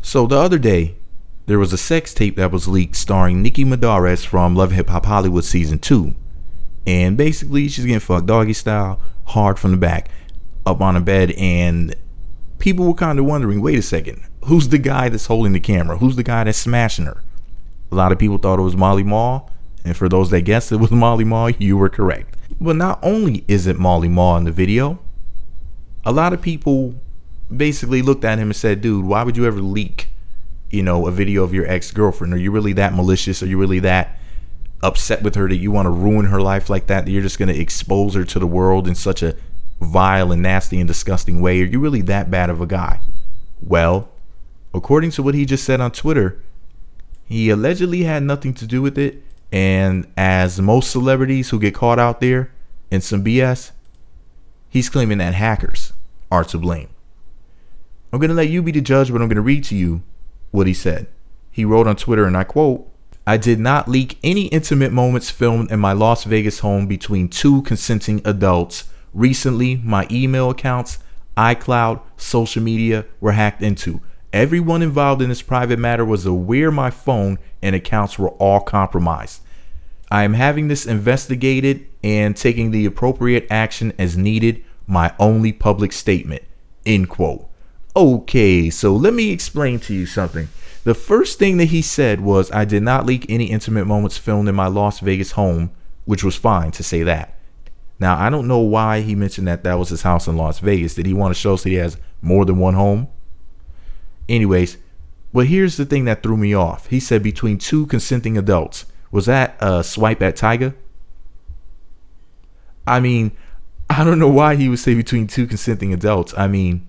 So the other day, there was a sex tape that was leaked starring Nikki Mudarris from Love Hip Hop Hollywood Season 2. And basically, she's getting fucked doggy style, hard from the back, up on a bed. And people were kind of wondering, wait a second, who's the guy that's holding the camera? Who's the guy that's smashing her? A lot of people thought it was Molly Mall. And for those that guessed it was Molly Mall, you were correct. But not only is it Molly Mall in the video, a lot of people basically looked at him and said, dude, why would you ever leak, a video of your ex-girlfriend? Are you really that malicious? Are you really that upset with her that you want to ruin her life like that you're just going to expose her to the world in such a vile and nasty and disgusting way? Are you really that bad of a guy? Well, according to what he just said on Twitter, he allegedly had nothing to do with it. And as most celebrities who get caught out there in some BS, he's claiming that hackers are to blame. I'm going to let you be the judge, but I'm going to read to you what he said. He wrote on Twitter, and I quote, "I did not leak any intimate moments filmed in my Las Vegas home between two consenting adults. Recently, my email accounts, iCloud, social media were hacked into. Everyone involved in this private matter was aware my phone and accounts were all compromised. I am having this investigated and taking the appropriate action as needed. My only public statement." End quote. Okay, so let me explain to you something. The first thing that he said was, I did not leak any intimate moments filmed in my Las Vegas home, which was fine to say that. Now, I don't know why he mentioned that was his house in Las Vegas. Did he want to show us that he has more than one home? Anyways, but here's the thing that threw me off. He said between two consenting adults. Was that a swipe at Tyga? I mean, I don't know why he would say between two consenting adults. I mean,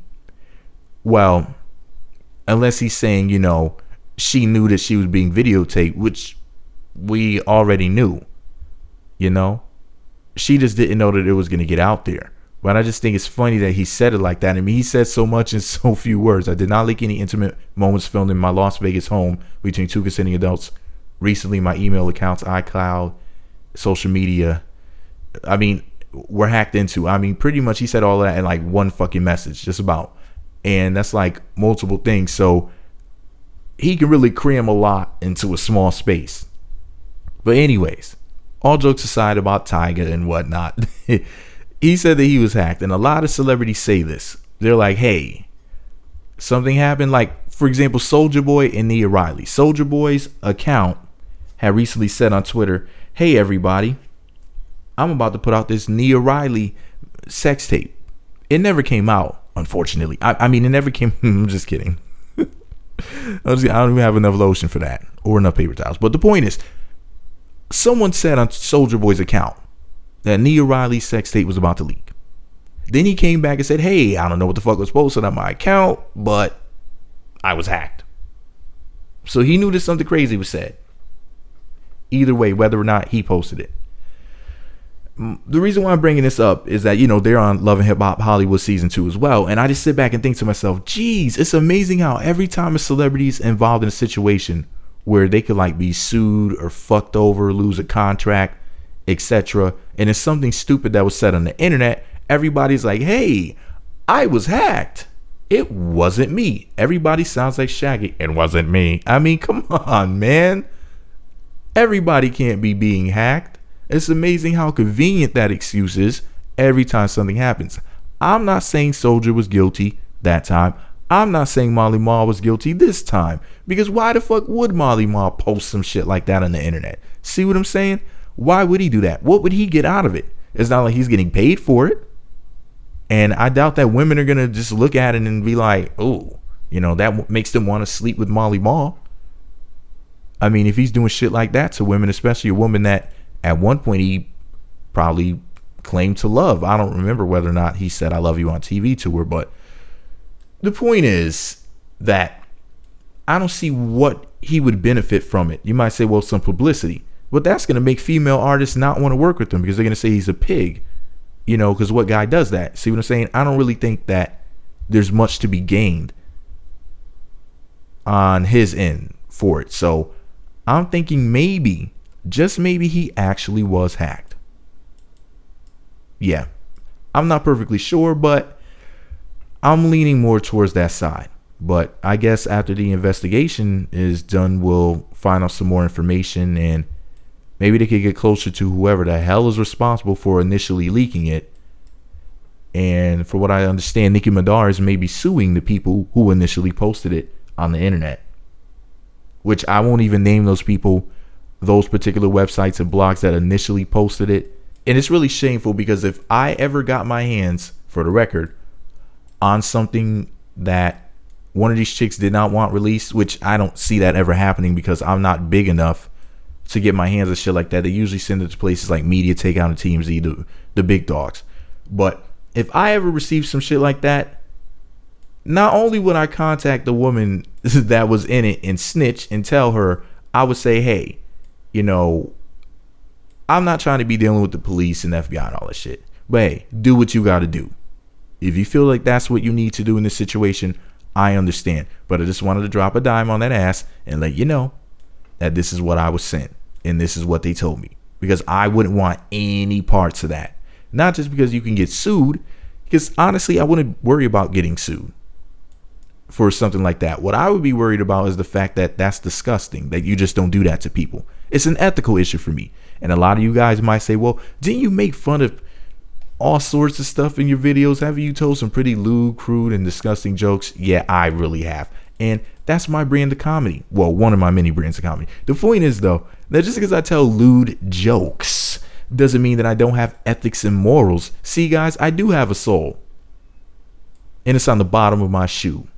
well, unless he's saying, she knew that she was being videotaped, which we already knew, She just didn't know that it was going to get out there. But I just think it's funny that he said it like that. I mean, he said so much in so few words. I did not leak any intimate moments filmed in my Las Vegas home between two consenting adults. Recently, my email accounts, iCloud, social media, were hacked into. Pretty much he said all that in like one fucking message, just about. And that's like multiple things. So he can really cram a lot into a small space. But anyways, all jokes aside about Tyga and whatnot, he said that he was hacked. And a lot of celebrities say this. They're like, hey, something happened. Like, for example, Soulja Boy and Nia Riley. Soulja Boy's account had recently said on Twitter, hey, everybody, I'm about to put out this Nia Riley sex tape. It never came out, unfortunately. It never came. I'm just kidding. I don't even have enough lotion for that or enough paper towels. But the point is, someone said on Soulja Boy's account that Nia Riley's sex tape was about to leak. Then he came back and said, hey, I don't know what the fuck was posted on my account, but I was hacked. So he knew that something crazy was said. Either way, whether or not he posted it. The reason why I'm bringing this up is that, they're on Love and Hip Hop Hollywood Season 2 as well. And I just sit back and think to myself, geez, it's amazing how every time a celebrity is involved in a situation where they could be sued or fucked over, lose a contract, etc. And it's something stupid that was said on the internet, everybody's like, hey, I was hacked. It wasn't me. Everybody sounds like Shaggy. It wasn't me. Come on, man. Everybody can't be being hacked. It's amazing how convenient that excuse is every time something happens. I'm not saying Soulja was guilty that time. I'm not saying Molly Mall was guilty this time. Because why the fuck would Molly Mall post some shit like that on the internet? See what I'm saying? Why would he do that? What would he get out of it? It's not like he's getting paid for it. And I doubt that women are going to just look at it and be like, oh, that makes them want to sleep with Molly Mall. If he's doing shit like that to women, especially a woman that at one point he probably claimed to love. I don't remember whether or not he said I love you on TV to her, but the point is that I don't see what he would benefit from it. You might say, well, some publicity, but that's going to make female artists not want to work with him because they're going to say he's a pig, because what guy does that? See what I'm saying? I don't really think that there's much to be gained on his end for it. So I'm thinking maybe, just maybe, he actually was hacked. Yeah, I'm not perfectly sure, but I'm leaning more towards that side. But I guess after the investigation is done, we'll find out some more information, and maybe they could get closer to whoever the hell is responsible for initially leaking it. And for what I understand, Nikki Mudarris may be suing the people who initially posted it on the internet, which I won't even name those people, those particular websites and blogs that initially posted it. And it's really shameful, because if I ever got my hands, for the record, on something that one of these chicks did not want released, which I don't see that ever happening because I'm not big enough to get my hands on shit like that. They usually send it to places like Media Takeout and TMZ, the big dogs. But if I ever receive some shit like that, not only would I contact the woman that was in it and snitch and tell her, I would say, hey, you know, I'm not trying to be dealing with the police and FBI and all that shit, but hey, do what you got to do. If you feel like that's what you need to do in this situation, I understand. But I just wanted to drop a dime on that ass and let you know that this is what I was sent and this is what they told me, because I wouldn't want any parts of that. Not just because you can get sued, because honestly, I wouldn't worry about getting sued for something like that. What I would be worried about is the fact that that's disgusting, that you just don't do that to people. It's an ethical issue for me. And a lot of you guys might say, well, didn't you make fun of all sorts of stuff in your videos? Haven't you told some pretty lewd, crude, and disgusting jokes? Yeah, I really have. And that's my brand of comedy. Well, one of my many brands of comedy. The point is, though, that just because I tell lewd jokes doesn't mean that I don't have ethics and morals. See, guys, I do have a soul. And it's on the bottom of my shoe.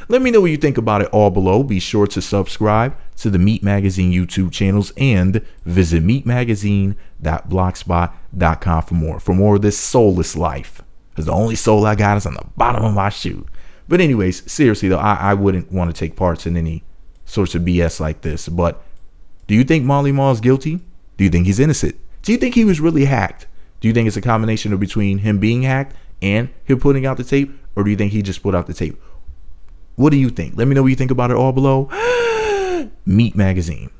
Let me know what you think about it all below. Be sure to subscribe to the Meat Magazine YouTube channels and visit meatmagazine.blogspot.com for more of this soulless life. Because the only soul I got is on the bottom of my shoe. But anyways, seriously though, I wouldn't want to take parts in any sorts of BS like this. But do you think Molly Mall is guilty? Do you think he's innocent? Do you think he was really hacked? Do you think it's a combination of between him being hacked and him putting out the tape? Or do you think he just put out the tape? What do you think? Let me know what you think about it all below. Meat Magazine.